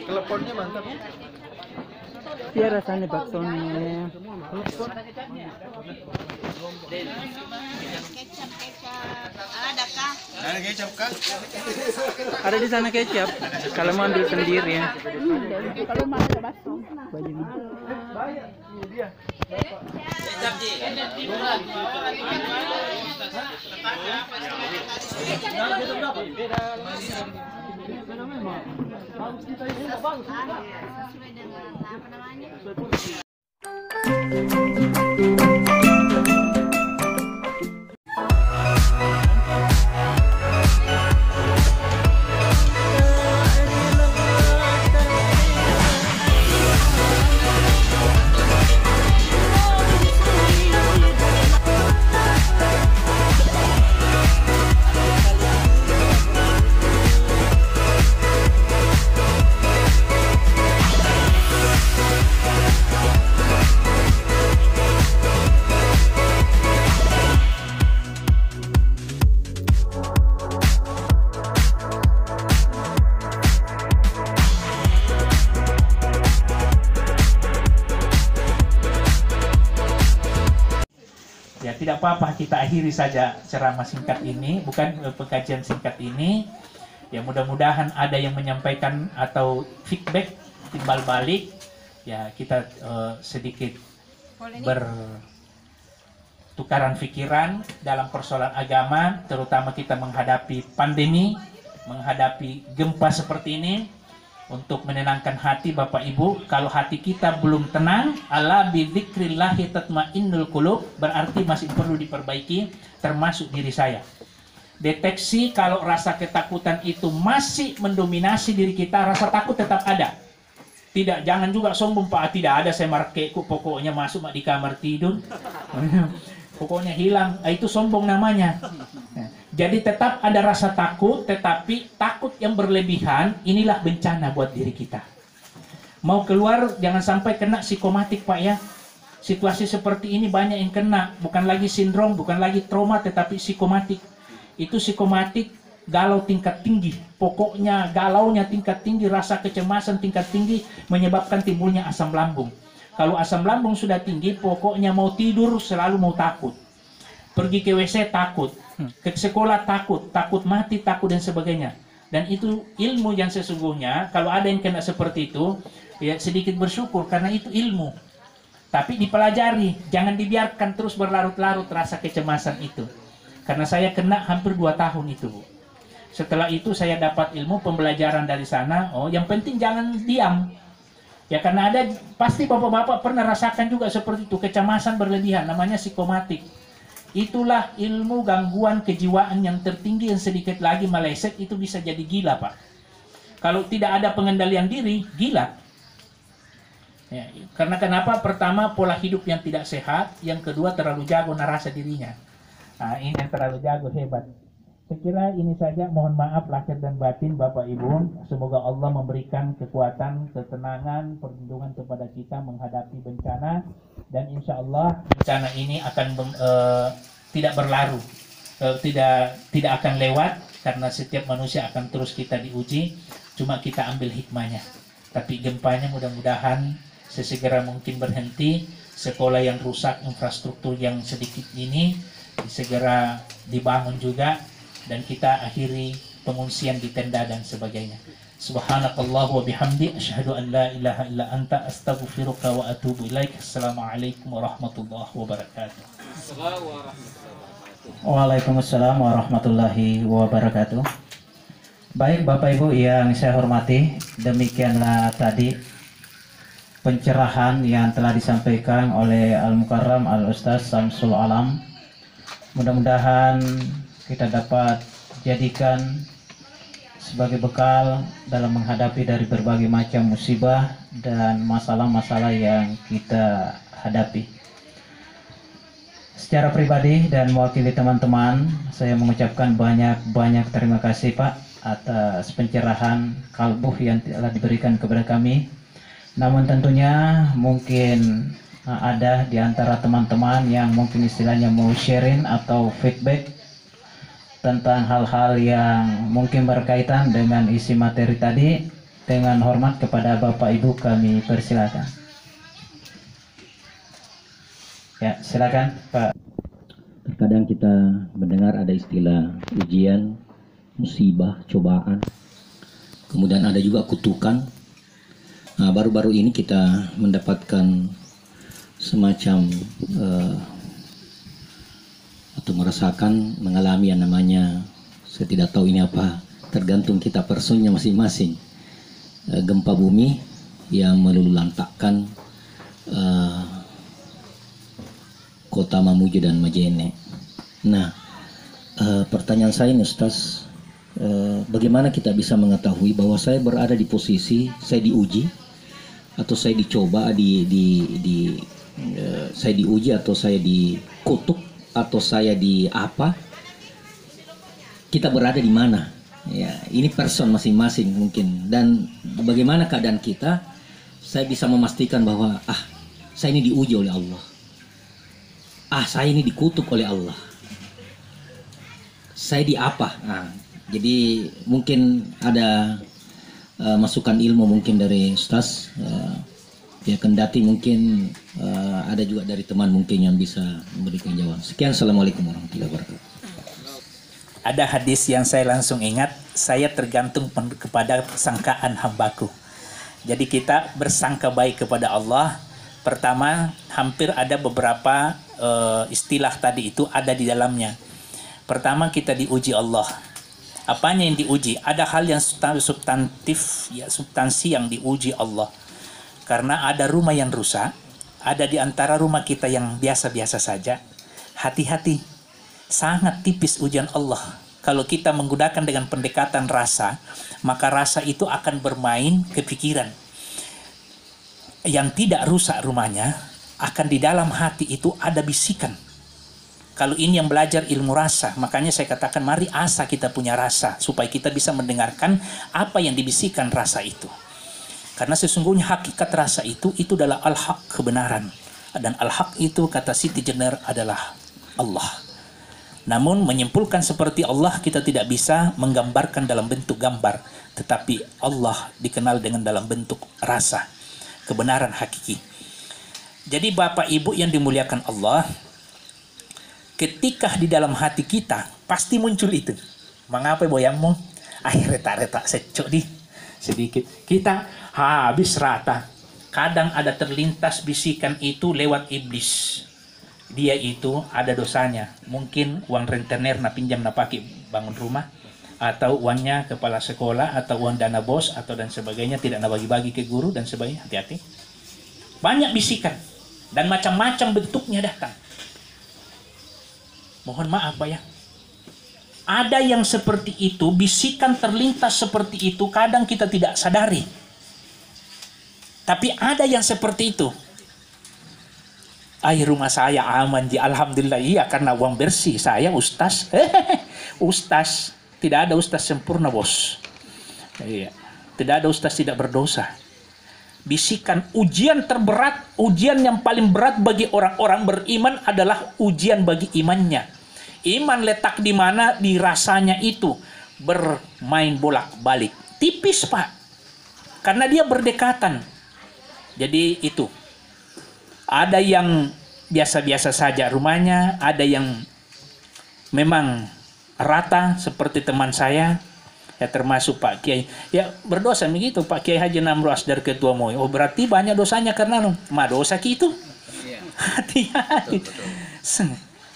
Teleponnya mantap. Iya rasanya baksonya. Ada kecap kah? Ada di sana kecap. Kalau mau ambil sendiri ya. Kalau mau ada bakso. Ya, tidak apa-apa, kita akhiri saja ceramah singkat ini, bukan pengajian singkat ini. Ya, mudah-mudahan ada yang menyampaikan atau feedback, timbal balik. Ya, kita sedikit bertukaran pikiran dalam persoalan agama, terutama kita menghadapi pandemi, menghadapi gempa seperti ini. Untuk menenangkan hati Bapak Ibu, kalau hati kita belum tenang, ala bidzikrillahi tatmainnul qulub, berarti masih perlu diperbaiki, termasuk diri saya. Deteksi kalau rasa ketakutan itu masih mendominasi diri kita, rasa takut tetap ada. Tidak, jangan juga sombong, Pak, tidak ada saya markeku, pokoknya masuk di kamar tidur. Pokoknya hilang, itu sombong namanya. Jadi tetap ada rasa takut, tetapi takut yang berlebihan inilah bencana buat diri kita. Mau keluar jangan sampai kena psikomatik, Pak, ya. Situasi seperti ini banyak yang kena, bukan lagi sindrom, bukan lagi trauma, tetapi psikomatik. Itu psikomatik galau tingkat tinggi, pokoknya galaunya tingkat tinggi, rasa kecemasan tingkat tinggi menyebabkan timbulnya asam lambung. Kalau asam lambung sudah tinggi, pokoknya mau tidur selalu mau takut. Pergi ke WC takut, ke sekolah takut, takut mati, takut dan sebagainya. Dan itu ilmu yang sesungguhnya, kalau ada yang kena seperti itu, ya sedikit bersyukur karena itu ilmu. Tapi dipelajari, jangan dibiarkan terus berlarut-larut rasa kecemasan itu. Karena saya kena hampir 2 tahun itu, Bu. Setelah itu saya dapat ilmu pembelajaran dari sana, oh yang penting jangan diam. Ya karena ada, pasti bapak-bapak pernah rasakan juga seperti itu, kecemasan berlebihan, namanya psikomatik. Itulah ilmu gangguan kejiwaan yang tertinggi yang sedikit lagi meleset itu bisa jadi gila, Pak. Kalau tidak ada pengendalian diri, gila. Ya, karena kenapa? Pertama, pola hidup yang tidak sehat. Yang kedua, terlalu jago narasa dirinya. Nah, ini yang terlalu jago, hebat. Saya kira ini saja, mohon maaf lahir dan batin Bapak Ibu. Semoga Allah memberikan kekuatan, ketenangan, perlindungan kepada kita menghadapi bencana. Dan insya Allah bencana ini akan tidak berlalu, tidak akan lewat. Karena setiap manusia akan terus kita diuji. Cuma kita ambil hikmahnya. Tapi gempanya mudah-mudahan sesegera mungkin berhenti. Sekolah yang rusak, infrastruktur yang sedikit ini segera dibangun juga. Dan kita akhiri pengungsian di tenda dan sebagainya. Subhanakallah wa bihamdi asyhadu an la ilaha illa anta astaghfiruka wa atubu ilaik. Assalamualaikum warahmatullahi wabarakatuh. Waalaikumsalam warahmatullahi wabarakatuh. Baik Bapak Ibu yang saya hormati, demikianlah tadi pencerahan yang telah disampaikan oleh Al-Mukarram Al-Ustaz Samsul Alam. Mudah-mudahan kita dapat jadikan sebagai bekal dalam menghadapi dari berbagai macam musibah dan masalah-masalah yang kita hadapi. Secara pribadi dan mewakili teman-teman, saya mengucapkan banyak terima kasih Pak atas pencerahan kalbuh yang telah diberikan kepada kami. Namun tentunya mungkin ada di antara teman-teman yang mungkin istilahnya mau sharing atau feedback tentang hal-hal yang mungkin berkaitan dengan isi materi tadi, dengan hormat kepada Bapak Ibu kami persilakan. Ya, silakan Pak. Terkadang kita mendengar ada istilah ujian, musibah, cobaan, kemudian ada juga kutukan. Nah, baru-baru ini kita mendapatkan semacam atau merasakan, mengalami yang namanya, saya tidak tahu ini apa, tergantung kita personnya masing-masing, gempa bumi yang meluluhlantakkan kota Mamuju dan Majene. Nah, pertanyaan saya nih Ustaz, bagaimana kita bisa mengetahui bahwa saya berada di posisi saya diuji atau saya dicoba, saya diuji atau saya dikutuk atau saya di apa? Kita berada di mana? Ya, ini person masing-masing mungkin. Dan bagaimana keadaan kita? Saya bisa memastikan bahwa saya ini diuji oleh Allah. Saya ini dikutuk oleh Allah. Saya di apa? Jadi mungkin ada masukan ilmu mungkin dari Ustaz. Ya, kendati mungkin ada juga dari teman mungkin yang bisa memberikan jawaban. Sekian, Assalamualaikum warahmatullahi wabarakatuh. Ada hadis yang saya langsung ingat, saya tergantung kepada sangkaan hambaku. Jadi kita bersangka baik kepada Allah. Pertama, hampir ada beberapa istilah tadi itu ada di dalamnya. Pertama, kita diuji Allah. Apanya yang diuji? Ada hal yang substantif, ya, substansi yang diuji Allah. Karena ada rumah yang rusak, ada di antara rumah kita yang biasa-biasa saja. Hati-hati, sangat tipis ujian Allah. Kalau kita menggunakan dengan pendekatan rasa, maka rasa itu akan bermain ke pikiran. Yang tidak rusak rumahnya, akan di dalam hati itu ada bisikan. Kalau ini yang belajar ilmu rasa, makanya saya katakan mari asah kita punya rasa, supaya kita bisa mendengarkan apa yang dibisikkan rasa itu. Karena sesungguhnya hakikat rasa itu adalah al-haq, kebenaran. Dan al-haq itu kata Siti Jenar adalah Allah. Namun menyimpulkan seperti Allah kita tidak bisa menggambarkan dalam bentuk gambar. Tetapi Allah dikenal dengan dalam bentuk rasa, kebenaran hakiki. Jadi Bapak Ibu yang dimuliakan Allah, ketika di dalam hati kita pasti muncul itu. Mengapa boyangmu? Retak-retak secok di sedikit. Kita habis rata. Kadang ada terlintas bisikan itu lewat iblis. Dia itu ada dosanya. Mungkin uang rentenir na pinjam na pakai bangun rumah, atau uangnya kepala sekolah, atau uang dana bos, atau dan sebagainya tidak na bagi-bagi ke guru dan sebagainya. Hati-hati. Banyak bisikan dan macam-macam bentuknya datang. Mohon maaf Pak ya. Ada yang seperti itu, bisikan terlintas seperti itu, kadang kita tidak sadari. Tapi ada yang seperti itu. Rumah saya aman, alhamdulillah. Iya, karena uang bersih. Saya ustaz. Ustaz. Tidak ada ustaz sempurna, bos. Iya. Tidak ada ustaz tidak berdosa. Bisikan ujian terberat, ujian yang paling berat bagi orang-orang beriman adalah ujian bagi imannya. Iman letak di mana? Di rasanya itu. Bermain bolak-balik. Tipis, Pak. Karena dia berdekatan. Jadi itu. Ada yang biasa-biasa saja rumahnya, ada yang memang rata seperti teman saya, ya termasuk Pak Kiai. Ya berdosa begitu Pak Kiai Haji Namro Asdar Ketua MUI. Oh berarti banyak dosanya karena dosa gitu. Hati-hati.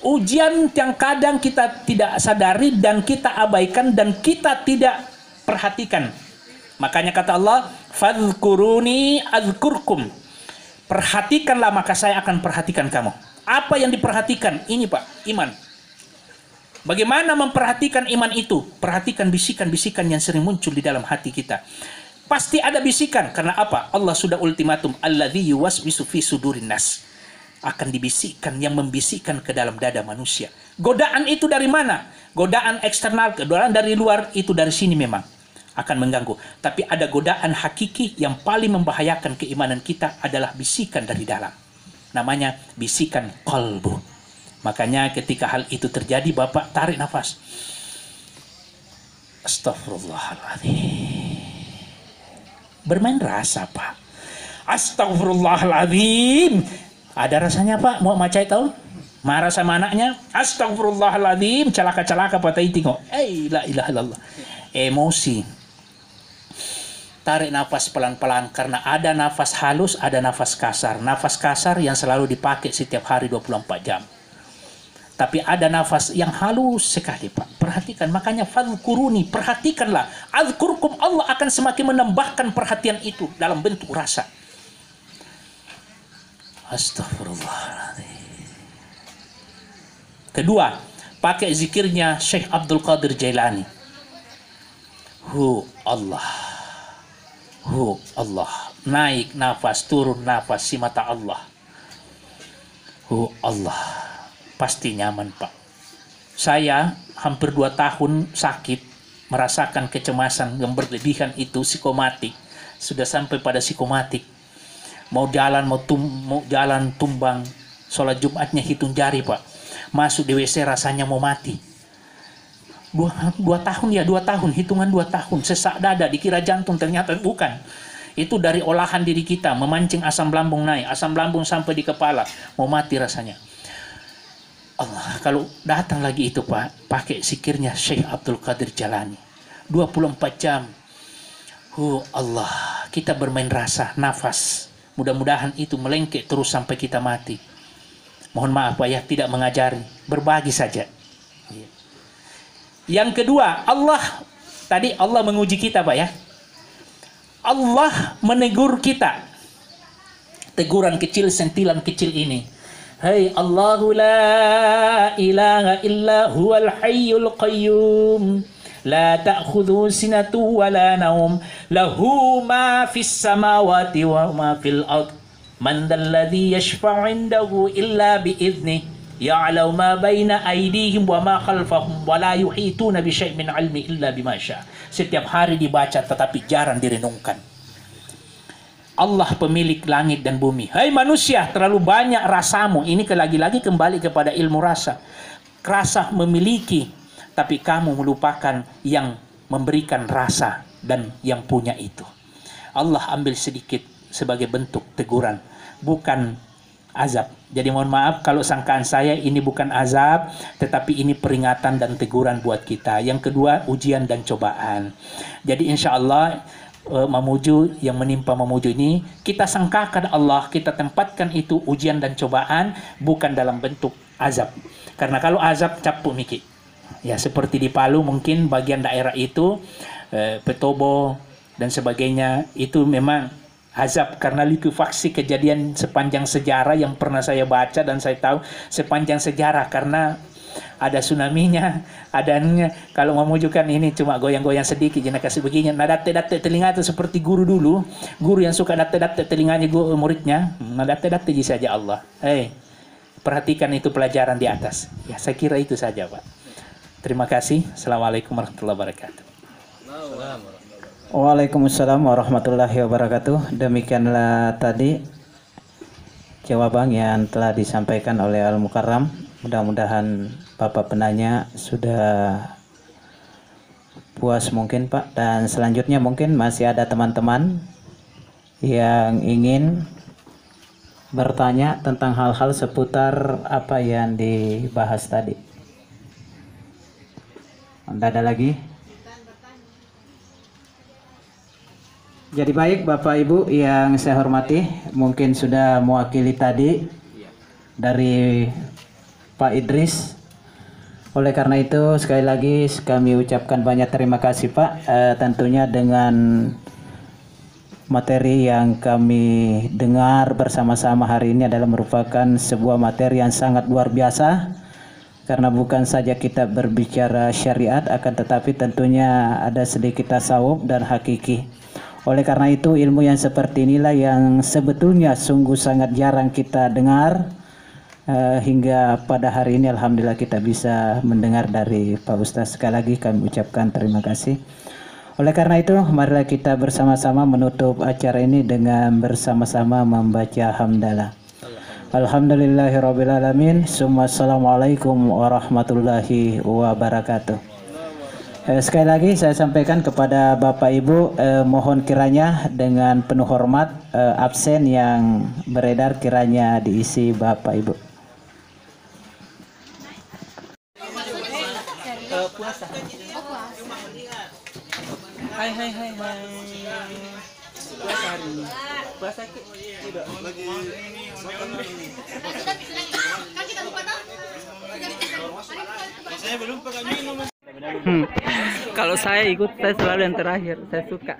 Ujian yang kadang kita tidak sadari dan kita abaikan dan kita tidak perhatikan. Makanya kata Allah, fadhkuruni adzkurkum. Perhatikanlah maka saya akan perhatikan kamu. Apa yang diperhatikan? Ini Pak, iman. Bagaimana memperhatikan iman itu? Perhatikan bisikan-bisikan yang sering muncul di dalam hati kita. Pasti ada bisikan. Karena apa? Allah sudah ultimatum. Alladzi yuwaswisu fi sudurin nas. Akan dibisikkan, yang membisikkan ke dalam dada manusia. Godaan itu dari mana? Godaan eksternal, godaan dari luar, itu dari sini memang akan mengganggu. Tapi ada godaan hakiki yang paling membahayakan keimanan kita adalah bisikan dari dalam. namanya bisikan qalbu. Makanya ketika hal itu terjadi, Bapak tarik nafas. Astagfirullahaladzim. Bermain rasa, Pak. Astagfirullahaladzim. Ada rasanya, Pak? Mau macai tahu? Marah sama anaknya. Astagfirullahaladzim. Celaka-celaka Pak Tai tengok. La ilaha illallah. Emosi. Tarik nafas pelan-pelan, karena ada nafas halus, ada nafas kasar. Nafas kasar yang selalu dipakai setiap hari 24 jam. Tapi ada nafas yang halus sekali, Pak. Perhatikan, makanya fadhkuruni, perhatikanlah. Azkurkum, Allah akan semakin menambahkan perhatian itu dalam bentuk rasa. Astagfirullahaladzim. Kedua, pakai zikirnya Syekh Abdul Qadir Jailani. Hu Allah. Hu Allah. Naik nafas, turun nafas, si mata Allah. Hu Allah. Pasti nyaman, Pak. Saya hampir 2 tahun sakit, merasakan kecemasan yang berlebihan itu, psikomatik. Sudah sampai pada psikomatik. Mau jalan tumbang. Sholat Jumatnya hitung jari, Pak. Masuk di WC rasanya mau mati. 2 tahun ya, 2 tahun. Hitungan 2 tahun. Sesak dada, dikira jantung, ternyata bukan. Itu dari olahan diri kita, memancing asam lambung naik. Asam lambung sampai di kepala. Mau mati rasanya. Allah, kalau datang lagi itu, Pak, pakai zikirnya Syekh Abdul Qadir Jailani. 24 jam. Allah, kita bermain rasa, nafas. Mudah-mudahan itu melengkek terus sampai kita mati. Mohon maaf, Pak ya, tidak mengajari, berbagi saja. Yang kedua, tadi Allah menguji kita, Pak ya. Allah menegur kita. Teguran kecil, sentilan kecil ini. Hai Allahu la ilaha illa huwal hayyul qayyum la ta'khudhu sinatu wa la naum lahu ma fis samawati wa ma fil ard man dhal ladzi yashfa'u 'indahu illa bi idzni ya'lamu ma baina aydihim wa ma khalfahum wa la yuhituna bi syai'in min 'ilmi illa bima syaa. Setiap hari dibaca tetapi jarang direnungkan. Allah pemilik langit dan bumi. Hai manusia, terlalu banyak rasamu. Ini lagi-lagi kembali kepada ilmu rasa. Rasa memiliki, tapi kamu melupakan yang memberikan rasa dan yang punya itu. Allah ambil sedikit sebagai bentuk teguran, bukan azab. Jadi mohon maaf kalau sangkaan saya ini bukan azab, tetapi ini peringatan dan teguran buat kita. Yang kedua, ujian dan cobaan. Jadi insya Allah Mamuju yang menimpa Mamuju ini kita sangkakan Allah, kita tempatkan itu ujian dan cobaan, bukan dalam bentuk azab. Karena kalau azab capuk mikir. Ya seperti di Palu mungkin bagian daerah itu Petobo dan sebagainya itu memang azab karena likuifaksi kejadian sepanjang sejarah yang pernah saya baca dan saya tahu sepanjang sejarah, karena ada tsunami-nya, adanya kalau memujukan ini cuma goyang-goyang sedikit, jangan kasih begini. Nah datte-datte telinga itu seperti guru dulu, guru yang suka datte-datte telinganya muridnya, nah datte-datte saja Allah. Perhatikan itu pelajaran di atas. Ya saya kira itu saja, Pak. Terima kasih. Assalamualaikum warahmatullahi wabarakatuh. Waalaikumsalam warahmatullahi wabarakatuh. Demikianlah tadi jawaban yang telah disampaikan oleh Al-Mukarram. Mudah-mudahan Bapak penanya sudah puas mungkin, Pak. Dan selanjutnya mungkin masih ada teman-teman yang ingin bertanya tentang hal-hal seputar apa yang dibahas tadi. Ada lagi? Jadi baik Bapak Ibu yang saya hormati, mungkin sudah mewakili tadi dari Pak Idris. Oleh karena itu sekali lagi kami ucapkan banyak terima kasih Pak. Tentunya dengan materi yang kami dengar bersama-sama hari ini adalah merupakan sebuah materi yang sangat luar biasa. Karena bukan saja kita berbicara syariat, akan tetapi tentunya ada sedikit tasawuf dan hakiki. Oleh karena itu ilmu yang seperti inilah yang sebetulnya sungguh sangat jarang kita dengar. Hingga pada hari ini alhamdulillah kita bisa mendengar dari Pak Ustaz. Sekali lagi kami ucapkan terima kasih. Oleh karena itu marilah kita bersama-sama menutup acara ini dengan bersama-sama membaca hamdalah. Alhamdulillahirrabbilalamin. Assalamualaikum warahmatullahi wabarakatuh. Sekali lagi saya sampaikan kepada Bapak Ibu, mohon kiranya dengan penuh hormat absen yang beredar kiranya diisi Bapak Ibu. Puasa. Hai. Puasa hari ini. Puasa tidak. Saya belum pakai minum. Kalau saya ikut, saya selalu yang terakhir. Saya suka.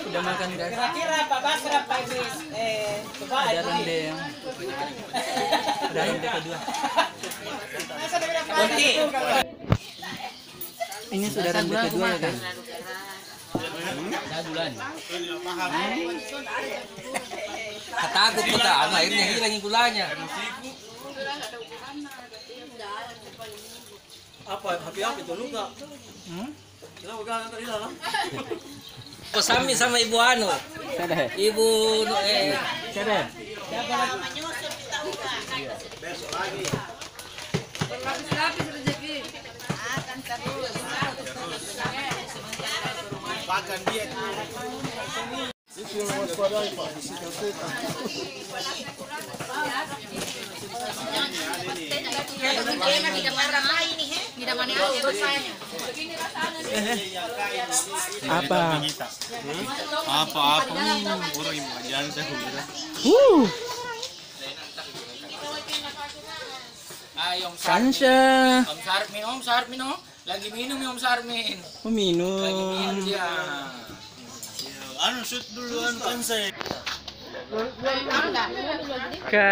Udah makan guys. Kira-kira Pak Basra Pak Idris Ada ronde yang udah ronde kedua. Ini sudah ronde kedua ya kan? Katakot kita, akhirnya hilang gulanya. Apa? Happy itu luka. Kenapa gak hilang? Sami sama Ibu Anu. Ibu Sada. Besok lagi. Lapis-lapis rezeki. Akan terus. Makan diet. Itu yang waspadai Pak, physical state. Apa? Apa-apa orang jangan saya hubungi. Ayo Kansya. Om Sarmin. Lagi minum ya Om Sarmin. Minum. Iya. Anu shoot duluan kan saya. Ke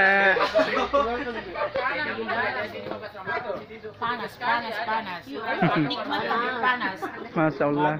Panas. Nikmat tapi panas. Masya Allah.